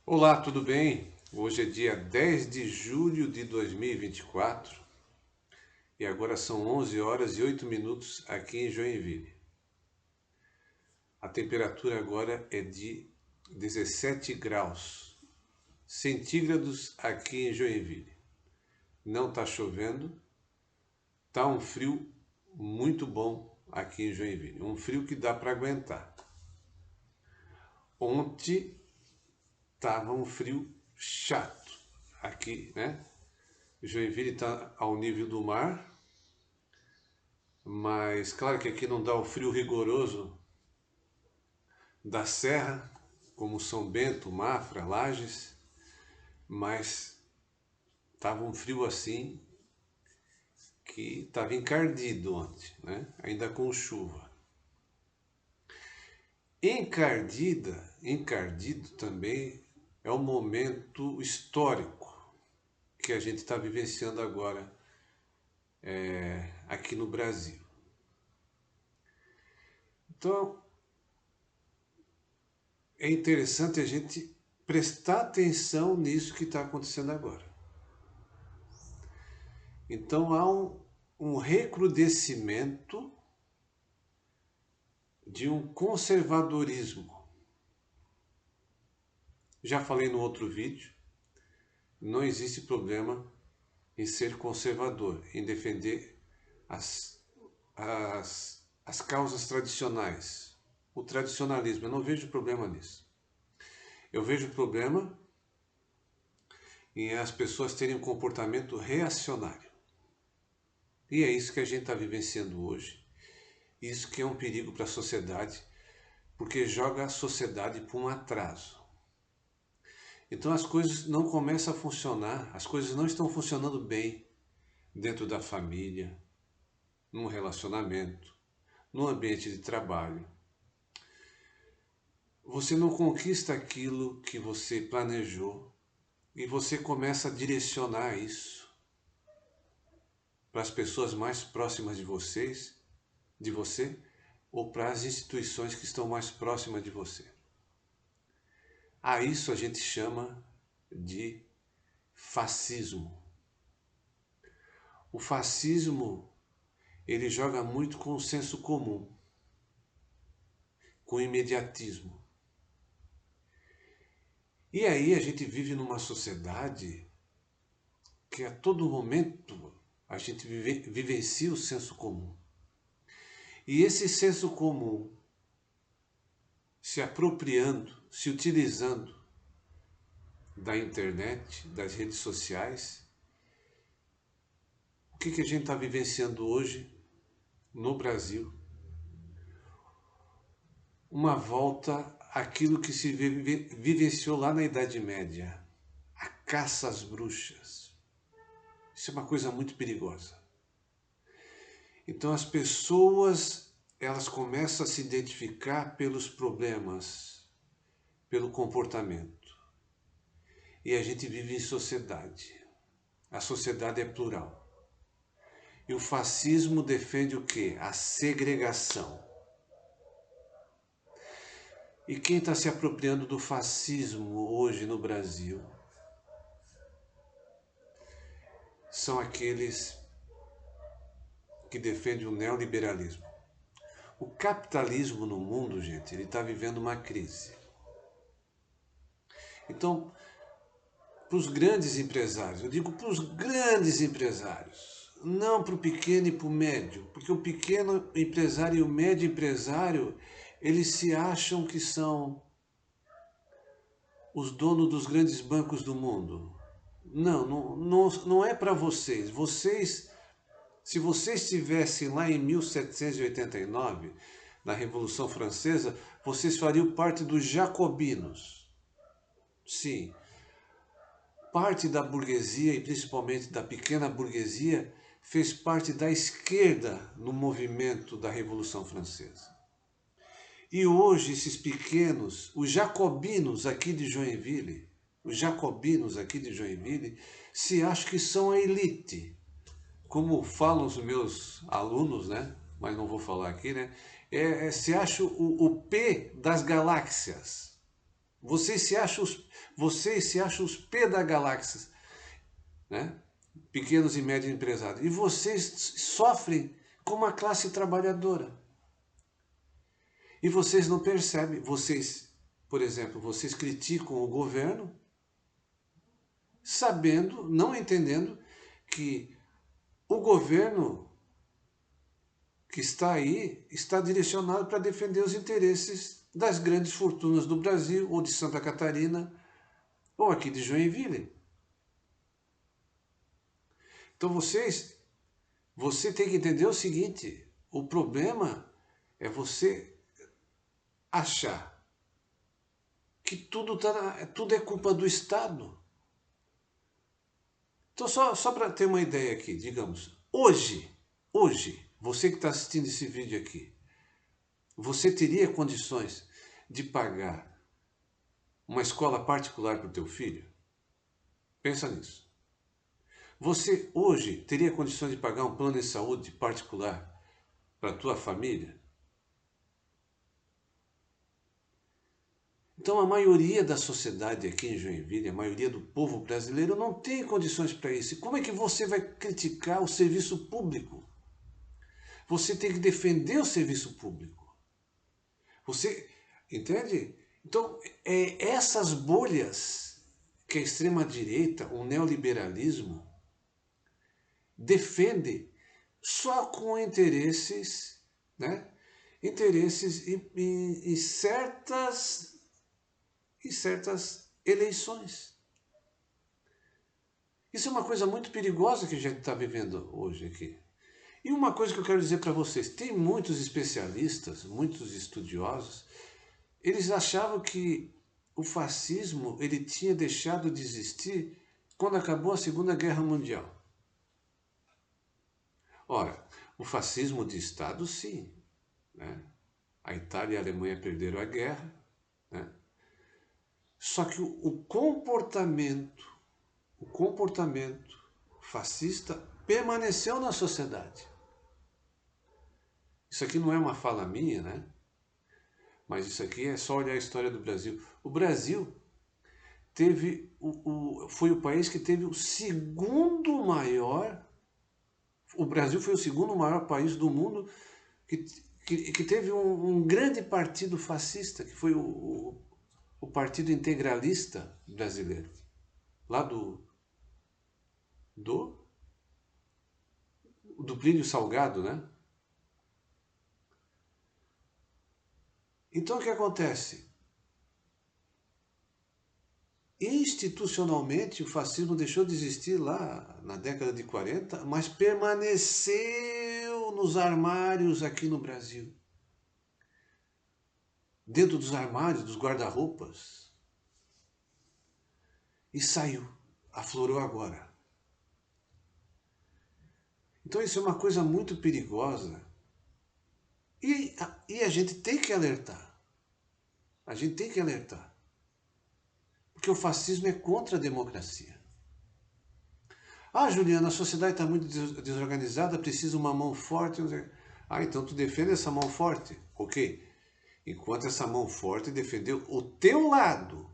Olá, tudo bem? Hoje é dia 10 de julho de 2024 e agora são 11 horas e 8 minutos aqui em Joinville. A temperatura agora é de 17 graus centígrados aqui em Joinville. Não está chovendo, está um frio muito bom aqui em Joinville, um frio que dá para aguentar. Ontem estava um frio chato aqui, né? Joinville está ao nível do mar, mas claro que aqui não dá o frio rigoroso da Serra, como São Bento, Mafra, Lages, mas estava um frio assim que estava encardido ontem, né? Ainda com chuva. Encardido também é um momento histórico que a gente está vivenciando agora aqui no Brasil. Então, é interessante a gente prestar atenção nisso que está acontecendo agora. Então, há um recrudescimento de um conservadorismo. Já falei no outro vídeo, não existe problema em ser conservador, em defender as causas tradicionais, o tradicionalismo. Eu não vejo problema nisso. Eu vejo problema em as pessoas terem um comportamento reacionário. E é isso que a gente está vivenciando hoje. Isso que é um perigo para a sociedade, porque joga a sociedade para um atraso. Então as coisas não começam a funcionar, as coisas não estão funcionando bem dentro da família, num relacionamento, no ambiente de trabalho. Você não conquista aquilo que você planejou e você começa a direcionar isso para as pessoas mais próximas de você, ou para as instituições que estão mais próximas de você. A isso a gente chama de fascismo. O fascismo, ele joga muito com o senso comum, com o imediatismo. E aí a gente vive numa sociedade que a todo momento a gente vivencia o senso comum. E esse senso comum, se apropriando, se utilizando da internet, das redes sociais, o que a gente está vivenciando hoje no Brasil? Uma volta àquilo que se vivenciou lá na Idade Média, a caça às bruxas. Isso é uma coisa muito perigosa. Então as pessoas, elas começam a se identificar pelos problemas, pelo comportamento. E a gente vive em sociedade. A sociedade é plural. E o fascismo defende o quê? A segregação. E quem está se apropriando do fascismo hoje no Brasil são aqueles que defendem o neoliberalismo. O capitalismo no mundo, gente, ele está vivendo uma crise. Então, para os grandes empresários, eu digo para os grandes empresários, não para o pequeno e para o médio, porque o pequeno empresário e o médio empresário, eles se acham que são os donos dos grandes bancos do mundo. Não é para vocês. Se vocês estivessem lá em 1789, na Revolução Francesa, vocês fariam parte dos jacobinos. Sim, parte da burguesia, e principalmente da pequena burguesia, fez parte da esquerda no movimento da Revolução Francesa. E hoje esses pequenos, os jacobinos aqui de Joinville, se acham que são a elite. Como falam os meus alunos, né? Mas não vou falar aqui, né? Se acha o P das galáxias. Vocês se acham os P da galáxia, né? Pequenos e médios empresários. E vocês sofrem como a classe trabalhadora. E vocês não percebem. Vocês, por exemplo, vocês criticam o governo sabendo, não entendendo que o governo que está aí está direcionado para defender os interesses das grandes fortunas do Brasil, ou de Santa Catarina, ou aqui de Joinville. Então você tem que entender o seguinte, o problema é você achar que tudo é culpa do Estado. Então, só para ter uma ideia aqui, digamos, hoje, você que está assistindo esse vídeo aqui, você teria condições de pagar uma escola particular para o teu filho? Pensa nisso. Você hoje teria condições de pagar um plano de saúde particular para a tua família? Então a maioria da sociedade aqui em Joinville, a maioria do povo brasileiro não tem condições para isso. E como é que você vai criticar o serviço público? Você tem que defender o serviço público. Você entende? Então, essas bolhas que a extrema-direita, o neoliberalismo, defende só com interesses, né? Interesses em certas eleições. Isso é uma coisa muito perigosa que a gente está vivendo hoje aqui. E uma coisa que eu quero dizer para vocês, tem muitos especialistas, muitos estudiosos, eles achavam que o fascismo ele tinha deixado de existir quando acabou a Segunda Guerra Mundial. Ora, o fascismo de Estado, sim, né? A Itália e a Alemanha perderam a guerra, né? Só que o comportamento fascista permaneceu na sociedade. Isso aqui não é uma fala minha, né? Mas isso aqui é só olhar a história do Brasil. O Brasil foi o país que teve o segundo maior. O Brasil foi o segundo maior país do mundo que teve um grande partido fascista, que foi o Partido Integralista Brasileiro, lá do Plínio Salgado, né? Então o que acontece? Institucionalmente o fascismo deixou de existir lá na década de 40, mas permaneceu nos armários aqui no Brasil. Dentro dos armários, dos guarda-roupas. E saiu, aflorou agora. Então isso é uma coisa muito perigosa. E a gente tem que alertar. A gente tem que alertar. Porque o fascismo é contra a democracia. Ah, Juliana, a sociedade está muito desorganizada, precisa uma mão forte. Ah, então tu defende essa mão forte. Ok. Enquanto essa mão forte defendeu o teu lado.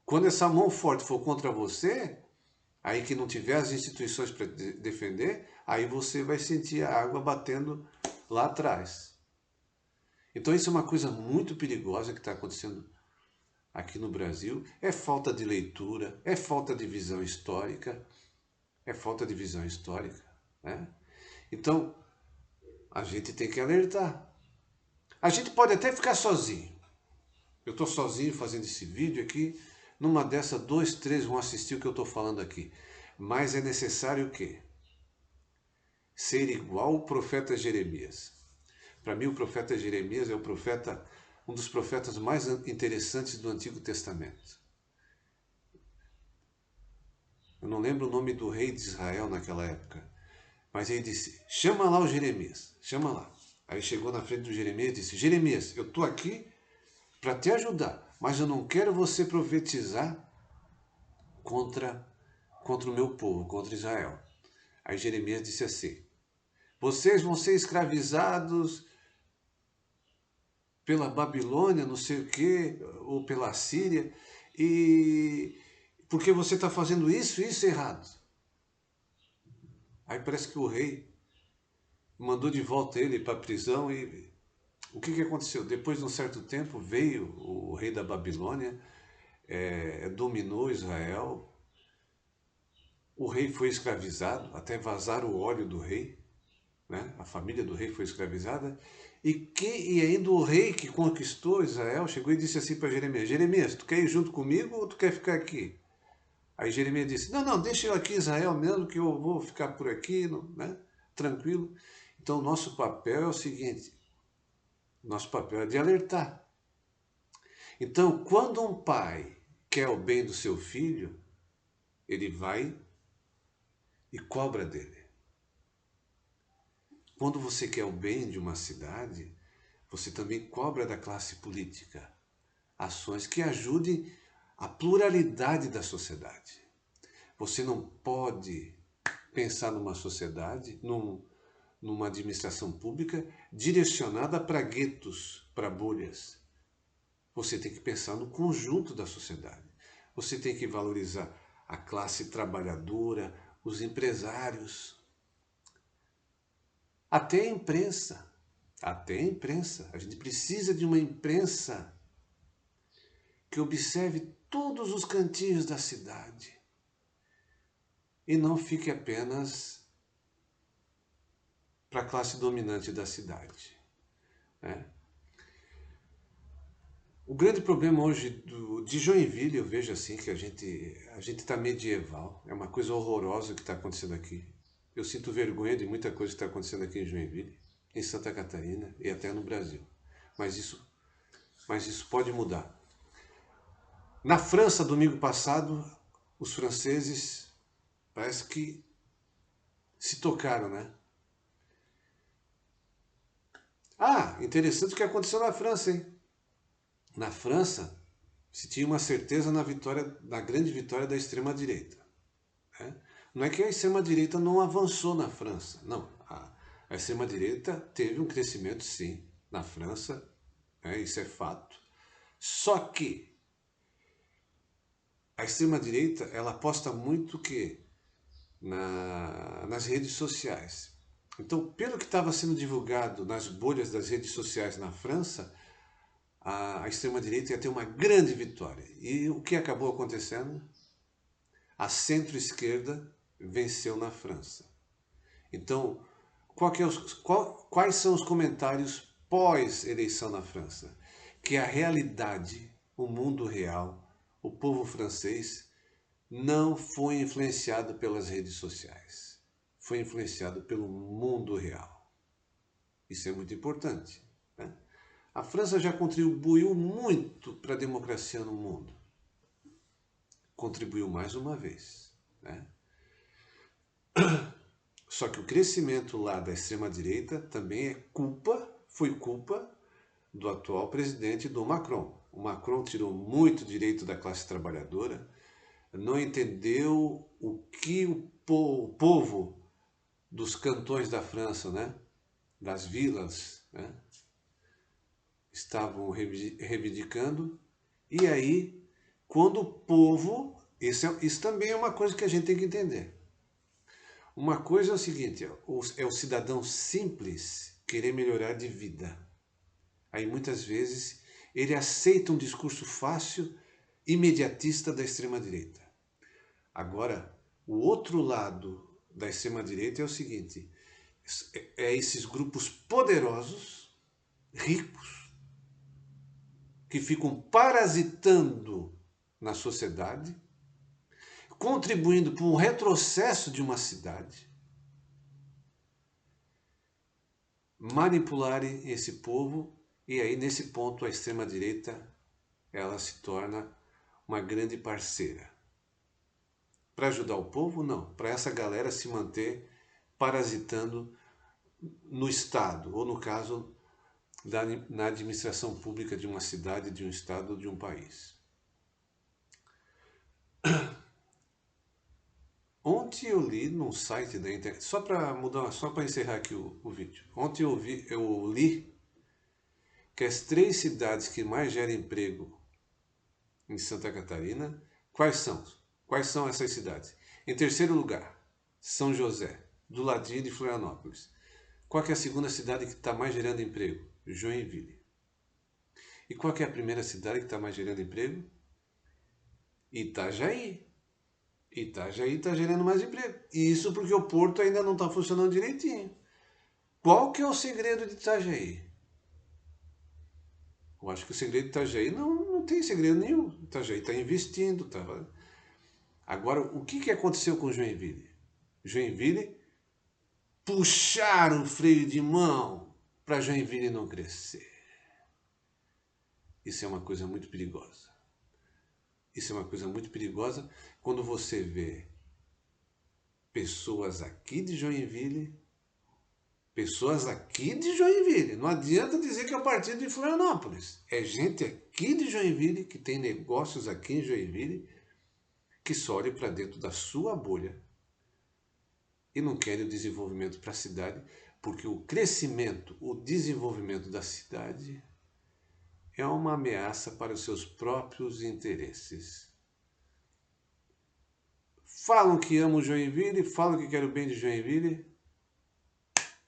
Quando essa mão forte for contra você, aí que não tiver as instituições para defender, aí você vai sentir a água batendo lá atrás. Então isso é uma coisa muito perigosa que está acontecendo aqui no Brasil. É falta de leitura, é falta de visão histórica, né? Então, a gente tem que alertar. A gente pode até ficar sozinho. Eu estou sozinho fazendo esse vídeo aqui. Numa dessas, 2, 3 vão assistir o que eu estou falando aqui. Mas é necessário o quê? Ser igual o profeta Jeremias. Para mim, o profeta Jeremias é um dos profetas mais interessantes do Antigo Testamento. Eu não lembro o nome do rei de Israel naquela época. Mas ele disse, chama lá o Jeremias, chama lá. Aí chegou na frente do Jeremias e disse, Jeremias, eu estou aqui para te ajudar, mas eu não quero você profetizar contra o meu povo, contra Israel. Aí Jeremias disse assim, vocês vão ser escravizados pela Babilônia, não sei o quê, ou pela Síria, e porque você está fazendo isso e isso errado. Aí parece que o rei mandou de volta ele para a prisão e o que aconteceu? Depois de um certo tempo veio o rei da Babilônia, dominou Israel, o rei foi escravizado, até vazaram o óleo do rei, né? A família do rei foi escravizada, e ainda o rei que conquistou Israel chegou e disse assim para Jeremias, Jeremias, tu quer ir junto comigo ou tu quer ficar aqui? Aí Jeremias disse, não, não, deixa eu aqui em Israel mesmo, que eu vou ficar por aqui, né? Tranquilo. Então, nosso papel é o seguinte, nosso papel é de alertar. Então, quando um pai quer o bem do seu filho, ele vai e cobra dele. Quando você quer o bem de uma cidade, você também cobra da classe política ações que ajudem a pluralidade da sociedade. Você não pode pensar numa sociedade, numa administração pública direcionada para guetos, para bolhas. Você tem que pensar no conjunto da sociedade. Você tem que valorizar a classe trabalhadora, os empresários, até a imprensa. Até a imprensa. A gente precisa de uma imprensa que observe todos os cantinhos da cidade e não fique apenas para a classe dominante da cidade, né? O grande problema hoje de Joinville, eu vejo assim que a gente está medieval. É uma coisa horrorosa que está acontecendo aqui. Eu sinto vergonha de muita coisa que está acontecendo aqui em Joinville, em Santa Catarina e até no Brasil. Mas isso pode mudar. Na França, domingo passado, os franceses parece que se tocaram, né? Ah, interessante o que aconteceu na França, hein? Na França, se tinha uma certeza na grande vitória da extrema-direita, né? Não é que a extrema-direita não avançou na França, não. A extrema-direita teve um crescimento, sim, na França, né? Isso é fato. Só que a extrema-direita, ela aposta muito que nas redes sociais. Então, pelo que estava sendo divulgado nas bolhas das redes sociais na França, a extrema-direita ia ter uma grande vitória. E o que acabou acontecendo? A centro-esquerda venceu na França. Então, quais são os comentários pós-eleição na França? Que a realidade, o mundo real, o povo francês não foi influenciado pelas redes sociais. Foi influenciado pelo mundo real. Isso é muito importante, né? A França já contribuiu muito para a democracia no mundo. Contribuiu mais uma vez, né? Só que o crescimento lá da extrema-direita também foi culpa do atual presidente, do Macron. O Macron tirou muito direito da classe trabalhadora, não entendeu o que o povo dos cantões da França, né? Das vilas, né? Estavam reivindicando. E aí, quando o povo... Isso também é uma coisa que a gente tem que entender. Uma coisa é o seguinte, é o cidadão simples querer melhorar de vida. Aí muitas vezes ele aceita um discurso fácil, imediatista da extrema-direita. Agora, o outro lado da extrema-direita é o seguinte, é esses grupos poderosos, ricos, que ficam parasitando na sociedade, contribuindo para um retrocesso de uma cidade, manipularem esse povo, e aí nesse ponto a extrema-direita ela se torna uma grande parceira. Para ajudar o povo, não. Para essa galera se manter parasitando no Estado, ou no caso, na administração pública de uma cidade, de um Estado ou de um país. Ontem eu li num site da internet, só para encerrar aqui o vídeo. Ontem eu li que as 3 cidades que mais geram emprego em Santa Catarina, quais são? Quais são essas cidades? Em terceiro lugar, São José, do ladinho de Florianópolis. Qual que é a segunda cidade que está mais gerando emprego? Joinville. E qual que é a primeira cidade que está mais gerando emprego? Itajaí. Itajaí está gerando mais emprego. E isso porque o porto ainda não está funcionando direitinho. Qual que é o segredo de Itajaí? Eu acho que o segredo de Itajaí não tem segredo nenhum. Itajaí está investindo. Agora, o que aconteceu com Joinville? Joinville puxaram o freio de mão para Joinville não crescer. Isso é uma coisa muito perigosa. Isso é uma coisa muito perigosa quando você vê pessoas aqui de Joinville. Não adianta dizer que é o partido de Florianópolis. É gente aqui de Joinville, que tem negócios aqui em Joinville, que só olha para dentro da sua bolha e não quer o desenvolvimento para a cidade, porque o crescimento, o desenvolvimento da cidade é uma ameaça para os seus próprios interesses. Falam que amam Joinville, falam que querem o bem de Joinville.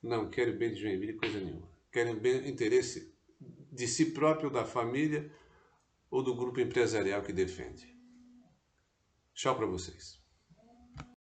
Não querem o bem de Joinville coisa nenhuma. Querem o bem, interesse de si próprio, da família ou do grupo empresarial que defende. Tchau para vocês.